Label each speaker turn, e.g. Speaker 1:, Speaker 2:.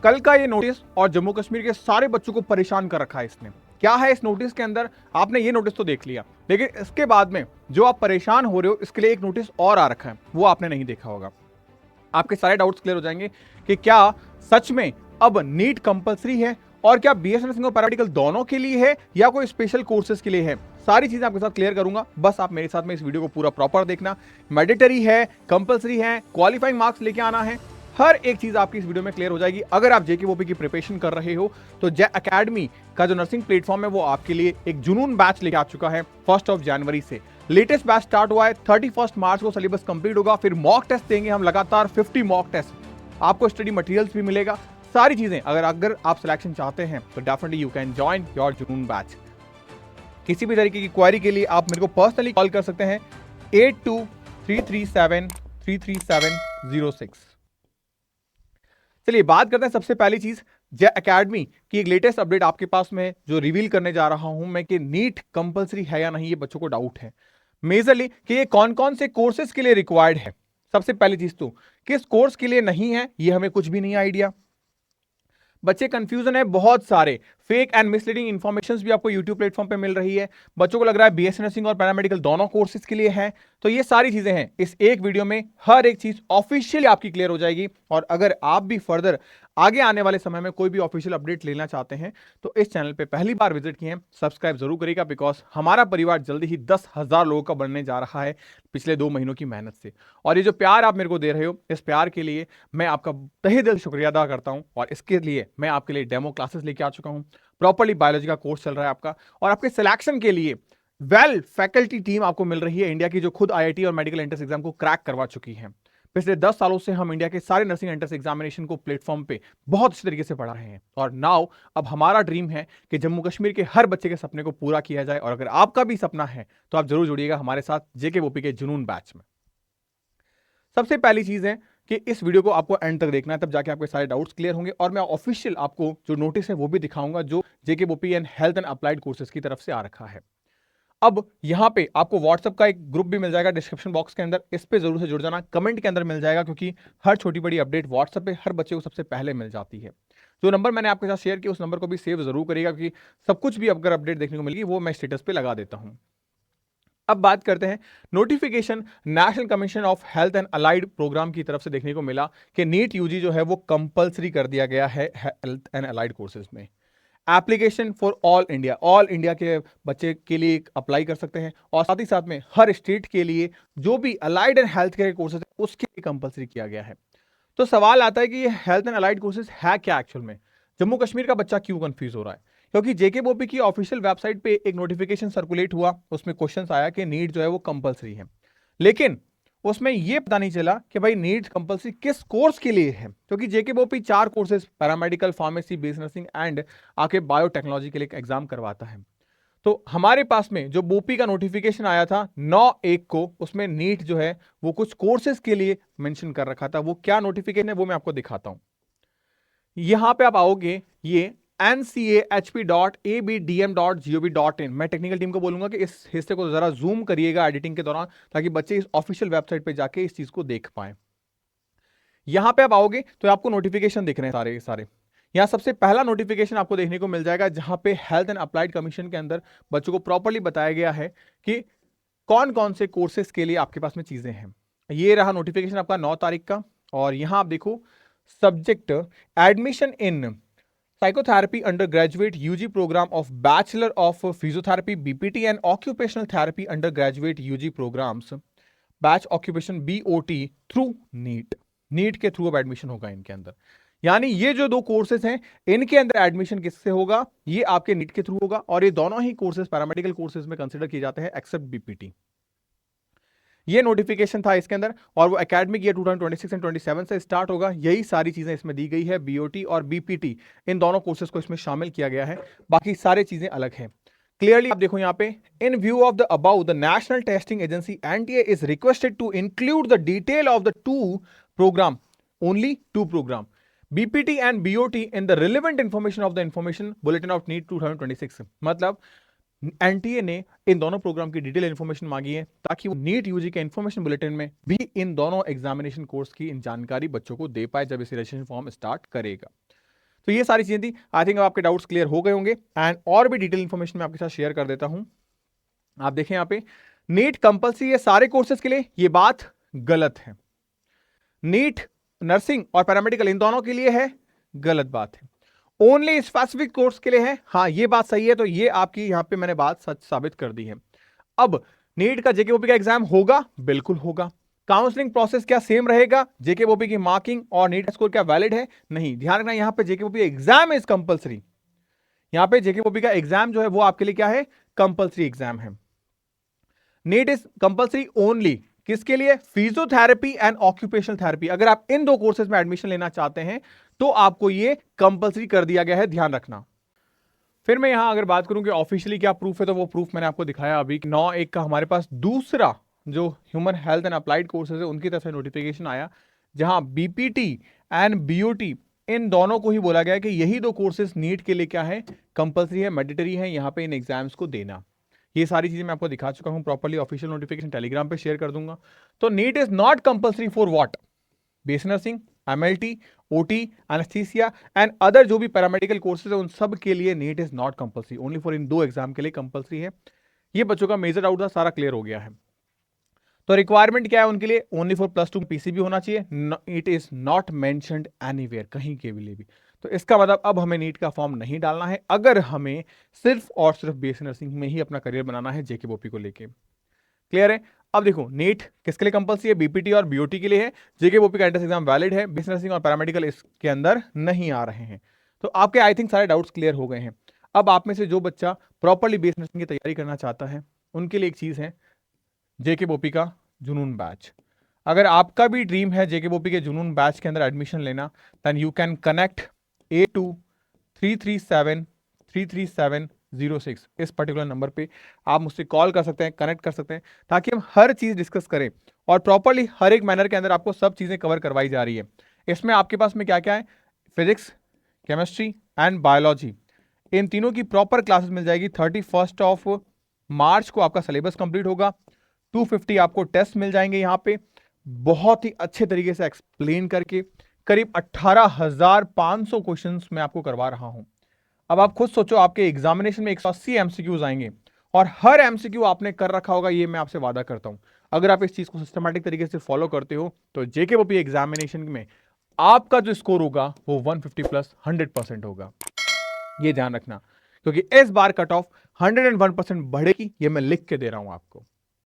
Speaker 1: कल का ये नोटिस और जम्मू कश्मीर के सारे बच्चों को परेशान कर रखा है इसने। क्या है इस नोटिस के अंदर? आपने ये नोटिस तो देख लिया, लेकिन इसके बाद में जो आप परेशान हो रहे हो इसके लिए एक नोटिस और आ रखा है, वो आपने नहीं देखा होगा। आपके सारे डाउट्स क्लियर हो जाएंगे कि क्या सच में अब नीट कंपलसरी है और क्या बीएसएनएस नर्सिंग और पैरामेडिकल दोनों के लिए है या कोई स्पेशल कोर्सेज के लिए है। सारी चीजें आपके साथ क्लियर करूंगा, बस आप मेरे साथ में इस वीडियो को पूरा प्रॉपर देखना। मैंडेटरी है, कंपलसरी है, क्वालिफाइंग मार्क्स लेके आना है, हर एक चीज आपकी इस वीडियो में क्लियर हो जाएगी। अगर आप जेकेओपी की प्रिपरेशन कर रहे हो तो जे एकेडमी का जो नर्सिंग प्लेटफॉर्म है वो आपके लिए एक जुनून बैच लेके आ चुका है 1 जनवरी से। लेटेस्ट बैच स्टार्ट हुआ है, 31 मार्च को सिलेबस कंप्लीट होगा। फिर मॉक टेस्ट देंगे हम लगातार 50 मॉक टेस्ट, आपको स्टडी मटेरियल्स भी मिलेगा, सारी चीजें। अगर आप सिलेक्शन चाहते हैं तो definitely you can join your जुनून बैच। किसी भी तरीके की क्वेरी के लिए आप मेरे को पर्सनली कॉल कर सकते हैं 8233733706। चलिए बात करते हैं सबसे पहली चीज, जे एकेडमी की एक लेटेस्ट अपडेट आपके पास में जो रिवील करने जा रहा हूं मैं कि नीट कंपलसरी है या नहीं, ये बच्चों को डाउट है मेजरली कि ये कौन कौन से कोर्सेज के लिए रिक्वायर्ड है। सबसे पहली चीज तो किस कोर्स के लिए नहीं है ये हमें कुछ भी नहीं आइडिया। बच्चे कंफ्यूजन है, बहुत सारे फेक एंड मिसलीडिंग इंफॉर्मेशन भी आपको यूट्यूब प्लेटफॉर्म पे मिल रही है। बच्चों को लग रहा है बीएससी नर्सिंग और पैरामेडिकल दोनों कोर्सेज के लिए है। तो ये सारी चीजें हैं, इस एक वीडियो में हर एक चीज ऑफिशियली आपकी क्लियर हो जाएगी। और अगर आप भी फर्दर आगे आने वाले समय में कोई भी ऑफिशियल अपडेट लेना चाहते हैं तो इस चैनल पे पहली बार विजिट किए हैं, सब्सक्राइब जरूर करिएगा, बिकॉज हमारा परिवार जल्दी ही 10,000 लोगों का बनने जा रहा है पिछले 2 महीनों की मेहनत से। और ये जो प्यार आप मेरे को दे रहे हो, इस प्यार के लिए मैं आपका तहे दिल शुक्रिया अदा करता हूं। और इसके लिए मैं आपके लिए डेमो क्लासेस लेके आ चुका हूं, प्रॉपर्ली बायोलॉजी का कोर्स चल रहा है आपका, और आपके सिलेक्शन के लिए फैकल्टी टीम आपको मिल रही है इंडिया की, जो खुद आईआईटी और मेडिकल एंट्रेंस एग्जाम को क्रैक करवा चुकी है। पिछले 10 सालों से हम इंडिया के सारे नर्सिंग एंट्रेंस एग्जामिनेशन को प्लेटफॉर्म पे बहुत अच्छे तरीके से पढ़ा रहे हैं। और नाउ अब हमारा ड्रीम है कि जम्मू कश्मीर के हर बच्चे के सपने को पूरा किया जाए। और अगर आपका भी सपना है तो आप जरूर जुड़िएगा हमारे साथ जेकेओपी के जुनून बैच में। सबसे पहली चीज है कि इस वीडियो को आपको एंड तक देखना है, तब जाके आपके सारे डाउट्स क्लियर होंगे। और मैं ऑफिशियल आपको जो नोटिस है वो भी दिखाऊंगा जो JKOP and health and applied courses की तरफ से आ रखा है। अब यहां पे आपको व्हाट्सएप का एक ग्रुप भी मिल जाएगा डिस्क्रिप्शन बॉक्स के अंदर, इस पे जरूर से जुड़ जाना, कमेंट के अंदर मिल जाएगा, क्योंकि हर छोटी बड़ी अपडेट व्हाट्सएप पे हर बच्चे को सबसे पहले मिल जाती है। जो नंबर मैंने आपके साथ शेयर किया उस नंबर को भी सेव जरूर करिएगा, क्योंकि सब कुछ भी अगर अपडेट देखने को मिलेगी वो मैं स्टेटस पे लगा देता हूं। अब बात करते हैं notification national commission of health and allied programme की तरफ से देखने को मिला कि नीट यूजी जो है वो कंपलसरी कर दिया गया है हेल्थ एंड अलाइड कोर्सेज में। एप्लीकेशन फॉर ऑल इंडिया के बच्चे के लिए अप्लाई कर सकते हैं, और साथ ही साथ में हर स्टेट के लिए जो भी allied and health care courses है उसके लिए कंपलसरी किया गया है। तो सवाल आता है कि ये हेल्थ एंड अलाइड कोर्सेज है क्या एक्चुअल में? जम्मू कश्मीर का बच्चा क्यों कंफ्यूज हो रहा है? क्योंकि जेकेओपी की ऑफिशियल वेबसाइट पे एक नोटिफिकेशन सर्कुलेट हुआ, उसमें क्वेश्चन आया कि नीट जो है वो कंपलसरी है, लेकिन उसमें यह पता नहीं चला कि भाई नीट कंपलसरी किस कोर्स के लिए है। क्योंकि जेकेओपी 4 courses paramedical, pharmacy, base nursing and आके बायोटेक्नोलॉजी के लिए एग्जाम करवाता है। तो हमारे पास में जो बोपी का नोटिफिकेशन आया था 9/1 को, उसमें नीट जो है वो कुछ कोर्सेज के लिए मेंशन कर रखा था। वो क्या नोटिफिकेशन है वो मैं आपको दिखाता हूं। यहां पे आप आओगे, ये ncahp.abdm.gov.in, मैं टेक्निकल टीम को बोलूंगा कि इस हिस्से को जरा जूम करिएगा एडिटिंग के दौरान, ताकि बच्चे इस ऑफिशियल वेबसाइट पे जाके इस चीज को देख पाए। यहां पे आप आओगे तो आपको नोटिफिकेशन दिख रहे हैं सारे सारे। यहां सबसे पहला नोटिफिकेशन आपको देखने को मिल जाएगा जहां पे हेल्थ एंड अप्लाइड कमीशन के अंदर बच्चों को प्रॉपर्ली बताया गया है कि कौन कौन से कोर्सेज के लिए आपके पास में चीजें हैं। ये रहा नोटिफिकेशन आपका 9 तारीख का। और यहां आप देखो subject admission in psychotherapy undergraduate UG programme of bachelor of physiotherapy BPT and occupational therapy undergraduate UG programmes batch occupation BOT through NEET. NEET के थ्रू अब एडमिशन होगा इनके अंदर। यानी ये जो 2 कोर्सेज हैं इनके अंदर एडमिशन किससे होगा? ये आपके नीट के थ्रू होगा। और ये दोनों ही कोर्सेज पैरामेडिकल कोर्सेज में कंसिडर किए जाते हैं एक्सेप्ट बीपीटी। ये नोटिफिकेशन था इसके अंदर, और वो एकेडमिक ईयर 2026 एंड 27 से स्टार्ट होगा। यही सारी चीजें इसमें दी गई है, बीओटी और बीपीटी इन दोनों कोर्सेज को इसमें शामिल किया गया है, बाकी सारी चीजें अलग हैं। क्लियरली आप देखो यहां पे, in view of the above the national testing agency NTA is requested to include the detail of the 2 programme, only 2 programme BPT and BOT in the relevant information of the information bulletin of NEET 2026। मतलब NTA ने इन दोनों programme की detail information मांगी है ताकि वो NEET UG के information bulletin में भी इन दोनों एग्जामिनेशन कोर्स की इन जानकारी बच्चों को दे पाए जब इसे रजिस्ट्रेशन फॉर्म स्टार्ट करेगा। तो ये सारी चीजें थी। आई थिंक आपके डाउट्स क्लियर हो गए होंगे एंड और भी डिटेल इंफॉर्मेशन मैं आपके साथ शेयर कर देता हूं। आप देखें यहाँ पे नीट कंपल्सरी है सारे कोर्सेज के लिए, ये बात गलत है। नीट नर्सिंग और पैरामेडिकल इन दोनों के लिए है, गलत बात है। ओनली स्पेसिफिक कोर्स के लिए है, हाँ ये बात सही है। तो ये आपकी यहां पे मैंने बात सच साबित कर दी है। अब नीट का जेकेओपी का एग्जाम होगा, बिल्कुल होगा। काउंसलिंग प्रोसेस क्या सेम रहेगा? जेकेओपी की मार्किंग और नीट स्कोर क्या वैलिड है? नहीं। ध्यान रखना यहां पे जेकेओपी एग्जाम इज कंपलसरी। यहां पे जेकेओपी का एग्जाम जो है वो आपके लिए क्या है? कंपलसरी एग्जाम है। नीट इज कंपलसरी ओनली किसके लिए? Physiotherapy and occupational therapy. अगर आप इन दो कोर्सेज में एडमिशन लेना चाहते हैं तो आपको ये कंपलसरी कर दिया गया है, ध्यान रखना। फिर मैं यहां अगर बात करूं कि ऑफिशियली क्या प्रूफ है, तो वो प्रूफ मैंने आपको दिखाया अभी। 9/1 का हमारे पास दूसरा जो human health and applied courses है उनकी तरफ से नोटिफिकेशन आया, जहां बीपीटी एंड बीओटी इन दोनों को ही बोला गया है कि यही दो कोर्सेज नीट के लिए क्या है? कंपलसरी है, मैंडेटरी है यहां पे इन एग्जाम्स को देना। ये सारी चीजें मैं आपको दिखा चुका हूं प्रॉपर्ली। ऑफिशियल नोटिफिकेशन टेलीग्राम पे शेयर कर दूंगा। तो NEET is not compulsory for what? BSc nursing, MLT, OT, anaesthesia and other जो भी पैरामेडिकल कोर्सेज है उन सब के लिए NEET is not compulsory. Only for in दो एग्जाम के लिए कंपलसरी है। ये बच्चों का मेजर डाउट था, सारा क्लियर हो गया है। तो रिक्वायरमेंट क्या है उनके लिए? ओनली फॉर +2 पीसीबी होना चाहिए। It is not mentioned anywhere, कहीं के लिए भी। तो इसका मतलब अब हमें नीट का फॉर्म नहीं डालना है अगर हमें सिर्फ और सिर्फ बीएससी नर्सिंग में ही अपना करियर बनाना है जेकेओपी को लेके। क्लियर है? अब देखो नीट किसके लिए कंपलसरी है? बीपीटी और बीओटी के लिए है। जेकेओपी का एंट्रेंस एग्जाम वैलिड है। बीएससी नर्सिंग और पैरामेडिकल इसके अंदर नहीं आ रहे हैं। तो आपके आई थिंक सारे डाउट्स क्लियर हो गए हैं। अब आप में से जो बच्चा प्रॉपरली बीएससी नर्सिंग की तैयारी करना चाहता है उनके लिए एक चीज है, जेकेओपी का जुनून बैच। अगर आपका भी ड्रीम है जेकेओपी के जुनून बैच के अंदर एडमिशन लेना, देन यू कैन कनेक्ट 8233733706 इस पर्टिकुलर नंबर पे आप मुझसे कॉल कर सकते हैं, कनेक्ट कर सकते हैं, ताकि हम हर चीज डिस्कस करें और प्रॉपरली हर एक मैनर के अंदर आपको सब चीजें कवर करवाई जा रही है। इसमें आपके पास में क्या क्या है? फिजिक्स, केमिस्ट्री एंड बायोलॉजी, इन तीनों की प्रॉपर क्लासेस मिल जाएगी। 31 मार्च को आपका सिलेबस कंप्लीट होगा। 250 आपको टेस्ट मिल जाएंगे यहाँ पे, बहुत ही अच्छे तरीके से एक्सप्लेन करके। करीब 18,500 क्वेश्चंस मैं आपको करवा रहा हूं। अब आप खुद सोचो, आपके एग्जामिनेशन में 180 एमसीक्यूज आएंगे और हर एमसीक्यू आपने कर रखा होगा, ये मैं आपसे वादा करता हूं। अगर आप इस चीज को सिस्टमैटिक तरीके से फॉलो करते हो तो जेकेओपी एग्जामिनेशन में आपका जो स्कोर होगा वो 150 प्लस 100% होगा। ये ध्यान रखना, क्योंकि इस बार कट ऑफ 101% बढ़ेगी, ये मैं लिख के दे रहा हूं आपको।